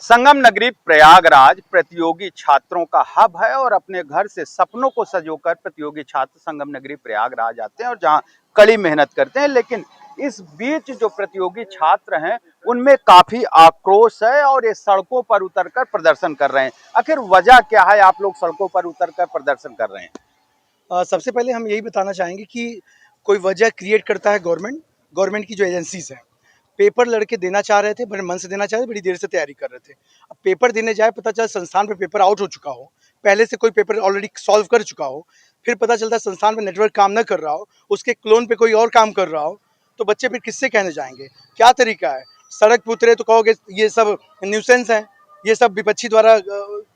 संगम नगरी प्रयागराज प्रतियोगी छात्रों का हब है और अपने घर से सपनों को संजोकर प्रतियोगी छात्र संगम नगरी प्रयागराज आते हैं और जहां कड़ी मेहनत करते हैं। लेकिन इस बीच जो प्रतियोगी छात्र हैं उनमें काफी आक्रोश है और ये सड़कों पर उतरकर प्रदर्शन कर रहे हैं। आखिर वजह क्या है आप लोग सड़कों पर उतरकर प्रदर्शन कर रहे हैं? सबसे पहले हम यही बताना चाहेंगे कि कोई वजह क्रिएट करता है गवर्नमेंट की जो एजेंसीज हैं। पेपर लड़के देना चाह रहे थे, बड़े मन से देना चाह रहे थे, बड़ी देर से तैयारी कर रहे थे। अब पेपर देने जाए, पता चला संस्थान पे पेपर आउट हो चुका हो, पहले से कोई पेपर ऑलरेडी सॉल्व कर चुका हो, फिर पता चलता है संस्थान में नेटवर्क काम न कर रहा हो, उसके क्लोन पे कोई और काम कर रहा हो, तो बच्चे फिर किससे कहने जाएंगे? क्या तरीका है? सड़क पे उतरे तो कहोगे ये सब न्यूसेंस हैं, ये सब विपक्षी द्वारा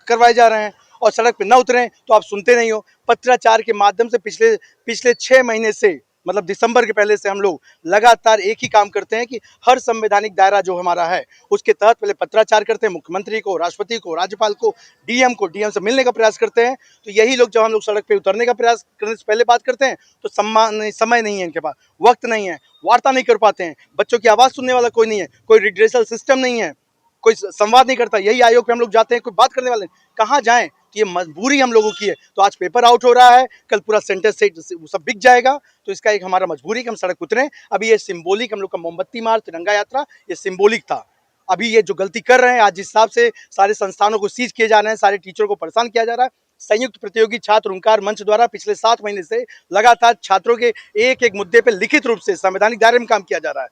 करवाए जा रहे हैं, और सड़क पे ना उतरें तो आप सुनते नहीं हो। पत्राचार के माध्यम से पिछले पिछले 6 महीने से, मतलब दिसंबर के पहले से हम लोग लगातार एक ही काम करते हैं कि हर संवैधानिक दायरा जो हमारा है उसके तहत पहले पत्राचार करते हैं, मुख्यमंत्री को, राष्ट्रपति को, राज्यपाल को, डीएम से मिलने का प्रयास करते हैं। तो यही लोग जब हम लोग सड़क पे उतरने का प्रयास करने से पहले बात करते हैं तो समय नहीं है इनके पास, वक्त नहीं है, वार्ता नहीं कर पाते हैं, बच्चों की आवाज़ सुनने वाला कोई नहीं है, कोई रिड्रेसल सिस्टम नहीं है, कोई संवाद नहीं करता। यही आयोग पे हम लोग जाते हैं, कोई बात करने वाले कहाँ जाएं? तो ये मजबूरी हम लोगों की है। तो आज पेपर आउट हो रहा है, कल पूरा सेंटर से सब बिक जाएगा, तो इसका एक हमारा मजबूरी कि हम सड़क उतरें। अभी ये सिंबॉलिक हम लोग का मोमबत्ती मार्च, तिरंगा यात्रा, ये सिंबॉलिक था। अभी ये जो गलती कर रहे हैं, आज जिस हिसाब से सारे संस्थानों को सीज किए जा रहे हैं, सारे टीचरों को परेशान किया जा रहा है, संयुक्त प्रतियोगी छात्र ओंकार मंच द्वारा पिछले 7 महीने से लगातार छात्रों के एक एक मुद्दे पर लिखित रूप से संवैधानिक दायरे में काम किया जा रहा है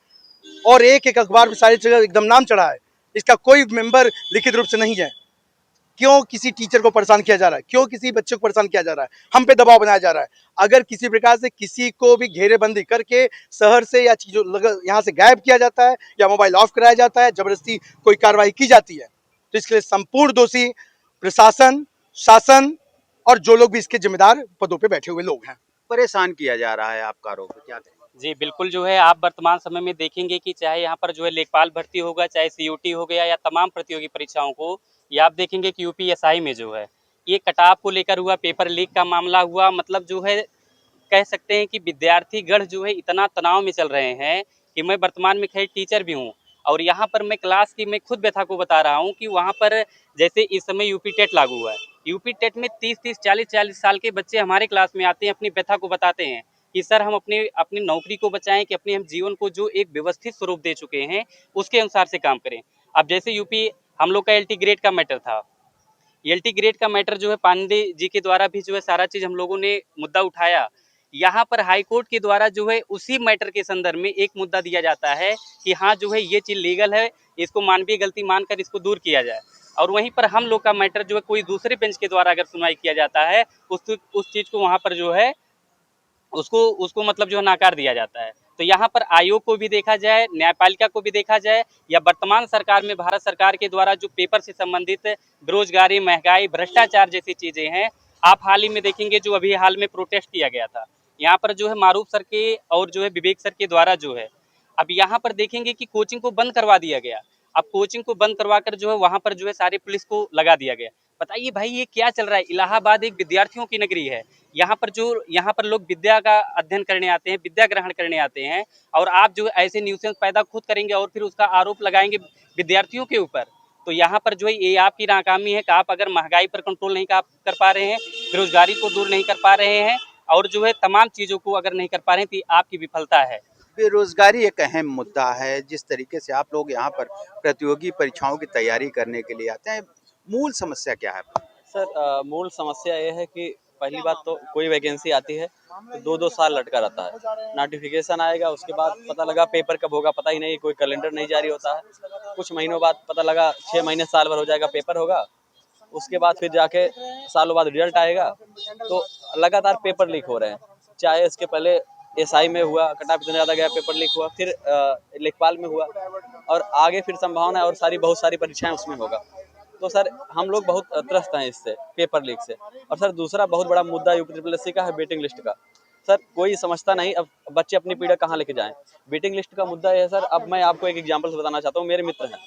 और एक एक अखबार में सारी जगह एकदम नाम चढ़ा है। इसका कोई मेंबर लिखित रूप से नहीं है। क्यों किसी टीचर को परेशान किया जा रहा है? क्यों किसी बच्चे को परेशान किया जा रहा है? हम पे दबाव बनाया जा रहा है। अगर किसी प्रकार से किसी को भी घेरेबंदी करके शहर से या चीजों यहाँ से गायब किया जाता है या मोबाइल ऑफ कराया जाता है, जबरदस्ती कोई कार्रवाई की जाती है, तो इसके लिए संपूर्ण दोषी प्रशासन, शासन और जो लोग भी इसके जिम्मेदार पदों पे बैठे हुए लोग हैं। परेशान किया जा रहा है आपका आरोप है, क्या कहें? जी, बिल्कुल जो है आप वर्तमान समय में देखेंगे कि चाहे यहाँ पर जो है लेखपाल भर्ती होगा, चाहे सीयूटी हो गया या तमाम प्रतियोगी परीक्षाओं को, या आप देखेंगे कि यूपीएसआई में जो है ये कटाव को लेकर हुआ, पेपर लीक का मामला हुआ, मतलब जो है कह सकते हैं कि विद्यार्थी गढ़ जो है इतना तनाव में चल रहे हैं कि मैं वर्तमान में खैर टीचर भी हूँ और यहाँ पर मैं क्लास की मैं खुद व्यथा को बता रहा हूँ कि वहाँ पर जैसे इस समय यूपी टेट लागू हुआ है, यूपी टेट में 30-30, 40-40 साल के बच्चे हमारे क्लास में आते हैं, अपनी व्यथा को बताते हैं कि सर हम अपनी अपनी नौकरी को बचाएं, कि अपने हम जीवन को जो एक व्यवस्थित स्वरूप दे चुके हैं उसके अनुसार से काम करें। अब जैसे यूपी हम लोग का एलटी ग्रेड का मैटर था, एलटी ग्रेड का मैटर जो है पांडे जी के द्वारा भी जो है सारा चीज हम लोगों ने मुद्दा उठाया। यहाँ पर हाई कोर्ट के द्वारा जो है उसी मैटर के संदर्भ में एक मुद्दा दिया जाता है कि हाँ जो है ये चीज लीगल है, इसको मानवीय गलती मानकर इसको दूर किया जाए, और वहीं पर हम लोग का मैटर जो है कोई दूसरे बेंच के द्वारा अगर सुनवाई किया जाता है उस चीज को वहाँ पर जो है उसको उसको मतलब जो है नाकार दिया जाता है। तो यहाँ पर आयोग को भी देखा जाए, न्यायपालिका को भी देखा जाए, या वर्तमान सरकार में भारत सरकार के द्वारा जो पेपर से संबंधित बेरोजगारी, महंगाई, भ्रष्टाचार जैसी चीजें हैं, आप हाल ही में देखेंगे जो अभी हाल में प्रोटेस्ट किया गया था यहाँ पर जो है मारूफ सर के और जो है विवेक सर के द्वारा जो है, अब यहाँ पर देखेंगे कि कोचिंग को बंद करवा दिया गया। अब कोचिंग को बंद करवा कर जो है वहाँ पर जो है सारे पुलिस को लगा दिया गया। बताइए भाई ये क्या चल रहा है? इलाहाबाद एक विद्यार्थियों की नगरी है, यहाँ पर लोग विद्या का अध्ययन करने आते हैं, विद्या ग्रहण करने आते हैं, और आप जो ऐसे न्यूसेंस पैदा खुद करेंगे और फिर उसका आरोप लगाएंगे विद्यार्थियों के ऊपर। तो यहाँ पर जो है ये आपकी नाकामी है कि आप अगर महंगाई पर कंट्रोल नहीं कर पा रहे हैं, बेरोजगारी को दूर नहीं कर पा रहे हैं, और जो है तमाम चीज़ों को अगर नहीं कर पा रहे हैं, तो ये आपकी विफलता है। बेरोजगारी एक अहम मुद्दा है। जिस तरीके से आप लोग यहाँ पर प्रतियोगी परीक्षाओं की तैयारी करने के लिए आते हैं, मूल समस्या क्या है? सर मूल समस्या ये है कि पहली बात तो कोई वैकेंसी आती है तो 2-2 साल लटका रहता है, नोटिफिकेशन आएगा, उसके बाद पता लगा पेपर कब होगा पता ही नहीं, कोई कैलेंडर नहीं जारी होता है, कुछ महीनों बाद पता लगा 6 महीने साल भर हो जाएगा पेपर होगा, उसके बाद फिर जाके सालों बाद रिजल्ट आएगा। तो लगातार पेपर लीक हो रहे हैं, चाहे इसके पहले एसआई में हुआ, कट ऑफ इतना ज़्यादा गया, पेपर लीक हुआ, फिर लेखपाल में हुआ, और आगे फिर संभावना है और बहुत सारी परीक्षाएं उसमें होगा। तो सर हम लोग बहुत त्रस्त हैं इससे, पेपर लीक से। और सर दूसरा बहुत बड़ा मुद्दा यूपी ट्रिपल एससी का है, वेटिंग लिस्ट का। सर कोई समझता नहीं, अब बच्चे अपनी पीड़ा कहाँ लेके जाएं। वेटिंग लिस्ट का मुद्दा है सर, अब मैं आपको एक एग्जांपल से बताना चाहता हूँ। मेरे मित्र हैं,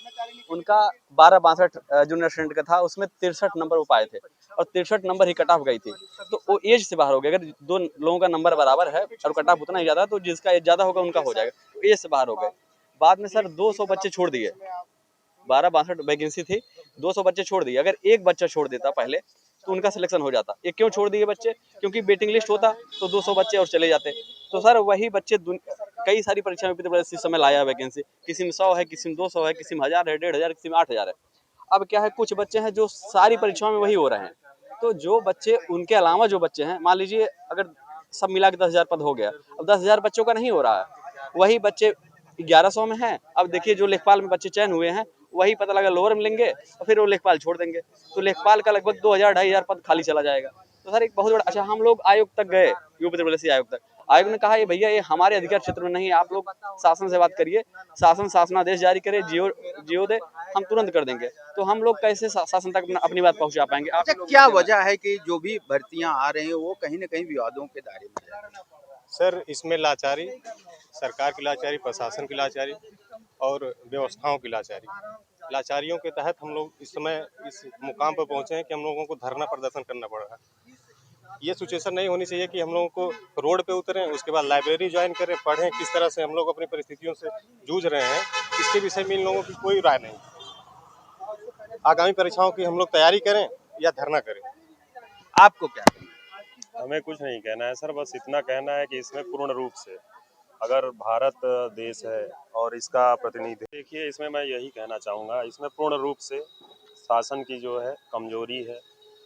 उनका 12-62 जूनियर स्टूडेंट का था, उसमें 63 नंबर वो पाए थे और 63 नंबर ही कट ऑफ गई थी, तो वो एज से बाहर हो गया। अगर दो लोगों का नंबर बराबर है और कट ऑफ उतना ही ज़्यादा, तो जिसका एज ज़्यादा होगा उनका हो जाएगा, तो एज से बाहर हो गए। बाद में सर 200 बच्चे छोड़ दिए, 1262 वैकेंसी थी, 200 बच्चे छोड़ दिए। अगर एक बच्चा छोड़ देता पहले तो उनका सिलेक्शन हो जाता। ये क्यों छोड़ दिए बच्चे? क्योंकि वेटिंग लिस्ट होता तो 200 बच्चे और चले जाते। तो सर वही बच्चे कई सारी परीक्षा में उत्तर प्रदेश इस समय लाया है वैकेंसी, किसी में 100 है, किसी में 200 है, किसी में 1000 है, 1500, किसी में 8000 है। अब क्या है, कुछ बच्चे हैं जो सारी परीक्षाओं में वही हो रहे हैं। तो जो बच्चे उनके अलावा जो बच्चे हैं, मान लीजिए अगर सब मिला के 10,000 पद हो गया, अब 10,000 बच्चों का नहीं हो रहा है, वही बच्चे 1100 में हैं। अब देखिए जो लेखपाल में बच्चे चयन हुए हैं वही पता लगा लोअर में लेंगे और फिर वो लेखपाल छोड़ देंगे, तो लेखपाल का लगभग 2,000-2,500 पद खाली चला जाएगा। तो सर एक बहुत बड़ा, अच्छा हम लोग आयोग तक गए, यूपी उत्तर प्रदेश आयोग तक। आयोग ने कहा ये भैया ये हमारे अधिकार क्षेत्र में नहीं है, आप लोग शासन से बात करिए, शासन शासनादेश जारी करे, जियो दे, हम तुरंत कर देंगे। तो हम लोग कैसे शासन तक अपनी बात पहुंचा पाएंगे? आप अच्छा, क्या वजह है कि जो भी भर्तियां आ रही हैं वो कहीं ना कहीं विवादों के दायरे में जा रही हैं? सर इसमें लाचारी, सरकार की लाचारी, प्रशासन की लाचारी और व्यवस्थाओं की लाचारी। लाचारियों के तहत हम लोग इस समय इस मुकाम पर पहुंचे हैं कि हम लोगों को धरना प्रदर्शन करना पड़ रहा है। ये सिचुएशन नहीं होनी चाहिए कि हम लोगों को रोड पे उतरें, उसके बाद लाइब्रेरी ज्वाइन करें, पढ़ें, किस तरह से हम लोग अपनी परिस्थितियों से जूझ रहे हैं, इसके विषय में इन लोगों की कोई राय नहीं। आगामी परीक्षाओं की हम लोग तैयारी करें या धरना करें। आपको क्या कहना है? हमें कुछ नहीं कहना है सर, बस इतना कहना है कि इसमें पूर्ण रूप से, अगर भारत देश है और इसका प्रतिनिधि, देखिए इसमें मैं यही कहना चाहूँगा, इसमें पूर्ण रूप से शासन की जो है कमजोरी है,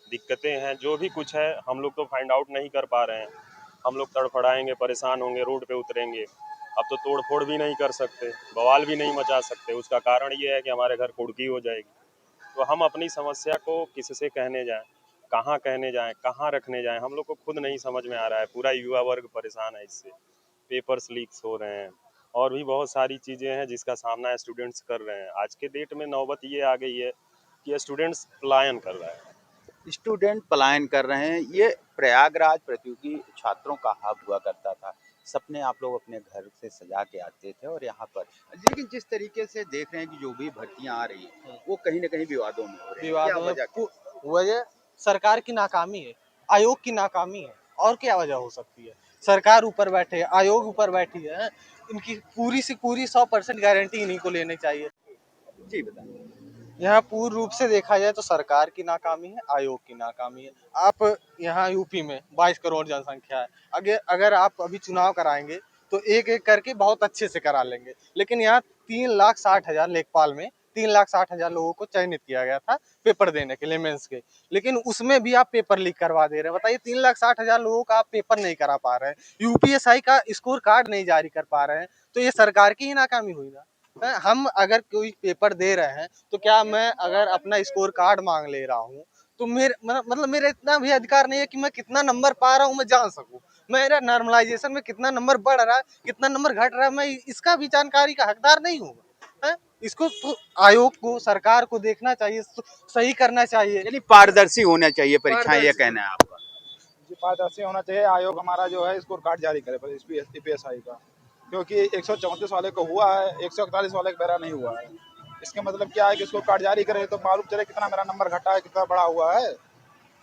दिक्कतें हैं, जो भी कुछ है हम लोग तो फाइंड आउट नहीं कर पा रहे हैं। हम लोग तड़फड़ाएंगे, परेशान होंगे, रोड पे उतरेंगे, अब तो तोड़ फोड़ भी नहीं कर सकते, बवाल भी नहीं मचा सकते। उसका कारण ये है कि हमारे घर कुड़की हो जाएगी। तो हम अपनी समस्या को किससे कहने जाएं, कहाँ कहने जाएं, कहाँ रखने जाएं, हम लोग को खुद नहीं समझ में आ रहा है। पूरा युवा वर्ग परेशान है इससे, पेपर्स लीक्स हो रहे हैं और भी बहुत सारी चीज़ें हैं जिसका सामना स्टूडेंट्स कर रहे हैं। आज के डेट में नौबत ये आ गई है कि स्टूडेंट्स पलायन कर रहा है। स्टूडेंट पलायन कर रहे हैं। ये प्रयागराज प्रतियोगी छात्रों का हब हुआ करता था। सपने आप लोग अपने घर से सजा के आते थे और यहाँ पर, लेकिन जिस तरीके से देख रहे हैं कि जो भी भर्तियां आ रही हैं वो कहीं ना कहीं विवादों में हो रही हैं। क्या विवादों में वजह क्या? वजह सरकार की नाकामी है, आयोग की नाकामी है, और क्या वजह हो सकती है? सरकार ऊपर बैठे, आयोग ऊपर बैठी है, इनकी पूरी से पूरी 100% गारंटी इन्हीं को लेनी चाहिए। जी बताएं। यहाँ पूर्ण रूप से देखा जाए तो सरकार की नाकामी है, आयोग की नाकामी है। आप यहाँ यूपी में 22 करोड़ जनसंख्या है, अगर आप अभी चुनाव कराएंगे तो एक एक करके बहुत अच्छे से करा लेंगे, लेकिन यहाँ 3,60,000 लेखपाल में 3,60,000 लोगों को चयनित किया गया था पेपर देने के लिए, मेंस के, लेकिन उसमें भी आप पेपर लीक करवा दे रहे हैं। बताइए, 3,60,000 लोगों का आप पेपर नहीं करा पा रहे हैं, यूपीएसआई का स्कोर कार्ड नहीं जारी कर पा रहे हैं, तो ये सरकार की ही नाकामी हुई ना। हम अगर कोई पेपर दे रहे हैं तो क्या मैं अगर अपना स्कोर कार्ड मांग ले रहा हूँ तो मतलब मेरा इतना भी अधिकार नहीं है कि मैं कितना नंबर पा रहा हूँ मैं जान सकूं, मेरा नॉर्मलाइजेशन में कितना नंबर बढ़ रहा है, कितना नंबर घट रहा है, मैं इसका भी जानकारी का हकदार नहीं हूँ। इसको तो आयोग को, सरकार को देखना चाहिए, सही करना चाहिए। यानी पारदर्शी होना चाहिए परीक्षाएं, ये कहना है आपका? जी, पारदर्शी होना चाहिए। आयोग हमारा जो है स्कोर कार्ड जारी करे पर ईपीएसआई का, क्योंकि 134 वाले को हुआ है, 141 वाले को मेरा नहीं हुआ है। इसका मतलब क्या है कि स्कोर कार्ड जारी करे तो मालूम चले कितना मेरा नंबर घटा है, कितना बढ़ा हुआ है।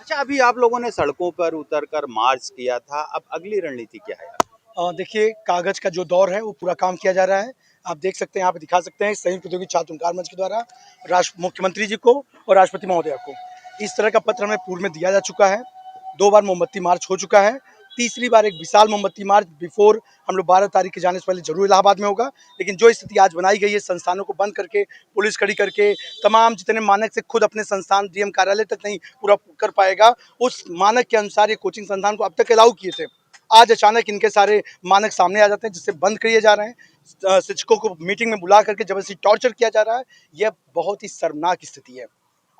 अच्छा, अभी आप लोगों ने सड़कों पर उतरकर मार्च किया था, अब अगली रणनीति क्या है? देखिए, कागज का जो दौर है वो पूरा काम किया जा रहा है। आप देख सकते हैं, यहाँ पे दिखा सकते हैं, संयुक्त प्रतियोगी छात्र हुंकार मंच के द्वारा मुख्यमंत्री जी को और राष्ट्रपति महोदया को इस तरह का पत्र हमें पूर्व में दिया जा चुका है। 2 बार मोमबत्ती मार्च हो चुका है, तीसरी बार एक विशाल मोमबत्ती मार्च बिफोर हम लोग 12 तारीख के जाने से पहले जरूर इलाहाबाद में होगा। लेकिन जो स्थिति आज बनाई गई है, संस्थानों को बंद करके, पुलिस खड़ी करके, तमाम जितने मानक से खुद अपने संस्थान डीएम कार्यालय तक नहीं पूरा कर पाएगा, उस मानक के अनुसार ये कोचिंग संस्थान को अब तक अलाउ किए थे। आज अचानक इनके सारे मानक सामने आ जाते हैं, जिससे बंद किए जा रहे हैं। शिक्षकों को मीटिंग में बुला करके जबरदस्ती टॉर्चर किया जा रहा है। यह बहुत ही शर्मनाक स्थिति है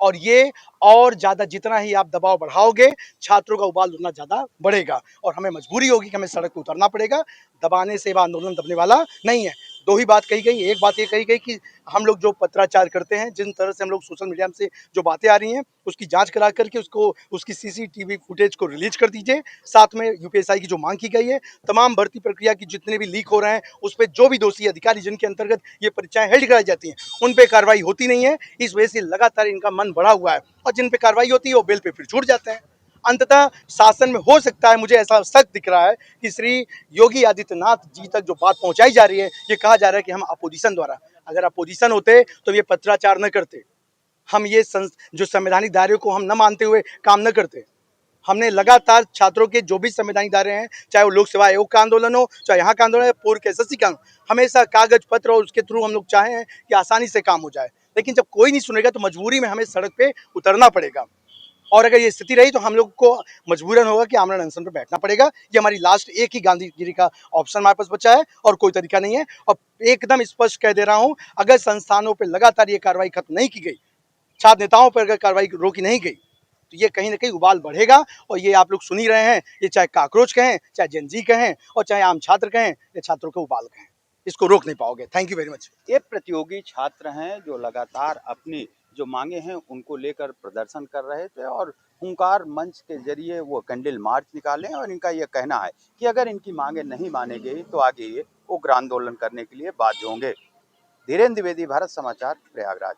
और ये और ज़्यादा जितना ही आप दबाव बढ़ाओगे, छात्रों का उबाल उतना ज़्यादा बढ़ेगा और हमें मजबूरी होगी कि हमें सड़क पर उतरना पड़ेगा। दबाने से आंदोलन दबने वाला नहीं है। 2 ही बात कही गई। एक बात ये कही गई कि हम लोग जो पत्राचार करते हैं, जिन तरह से हम लोग सोशल मीडिया से जो बातें आ रही हैं, उसकी जांच करा करके उसकी सीसीटीवी फुटेज को रिलीज कर दीजिए। साथ में यूपीएसआई की जो मांग की गई है, तमाम भर्ती प्रक्रिया की जितने भी लीक हो रहे हैं, उस पर जो भी दोषी अधिकारी जिनके अंतर्गत ये परीक्षाएं हेल्ड कराई जाती हैं, उन पर कार्रवाई होती नहीं है। इस वजह से लगातार इनका मन बढ़ा हुआ है और जिन पे कार्रवाई होती है वो बेल पे फिर छूट जाते हैं। अंततः शासन में हो सकता है, मुझे ऐसा शक दिख रहा है कि श्री योगी आदित्यनाथ जी तक जो बात पहुंचाई जा रही है, ये कहा जा रहा है कि हम अपोजिशन द्वारा अगर अपोजिशन होते तो ये पत्राचार न करते, हम ये जो संवैधानिक दायरे को हम न मानते हुए काम न करते। हमने लगातार छात्रों के जो भी संवैधानिक दायरे हैं, चाहे वो लोक सेवा आयोग का आंदोलन हो, चाहे यहाँ का आंदोलन है, पूर्व के एसएससी का, हमेशा कागज पत्र और उसके थ्रू हम लोग चाहे हैं कि आसानी से काम हो जाए। लेकिन जब कोई नहीं सुनेगा तो मजबूरी में हमें सड़क पे उतरना पड़ेगा, और अगर ये स्थिति रही तो हम लोग को मजबूरन होगा कि आमरण अनशन पर बैठना पड़ेगा। ये हमारी लास्ट एक ही गांधीगिरी का ऑप्शन हमारे पास बचा है और कोई तरीका नहीं है। और एकदम स्पष्ट कह दे रहा हूँ, अगर संस्थानों पर लगातार ये कार्रवाई खत्म नहीं की गई, छात्र नेताओं पर अगर कार्रवाई रोकी नहीं गई, तो ये कहीं ना कहीं उबाल बढ़ेगा। और ये आप लोग सुन ही रहे हैं, ये चाहे काकरोच कहें, चाहे जेनजी कहें, और चाहे आम छात्र कहें, या छात्रों के उबाल कहें, इसको रोक नहीं पाओगे। Thank you very much. ये प्रतियोगी छात्र हैं जो लगातार अपनी जो मांगे हैं उनको लेकर प्रदर्शन कर रहे थे और हुंकार मंच के जरिए वो कैंडल मार्च निकाले, और इनका यह कहना है कि अगर इनकी मांगे नहीं मानी गई तो आगे ये उग्र आंदोलन करने के लिए बाध्य होंगे। धीरेन्द्र द्विवेदी, भारत समाचार, प्रयागराज।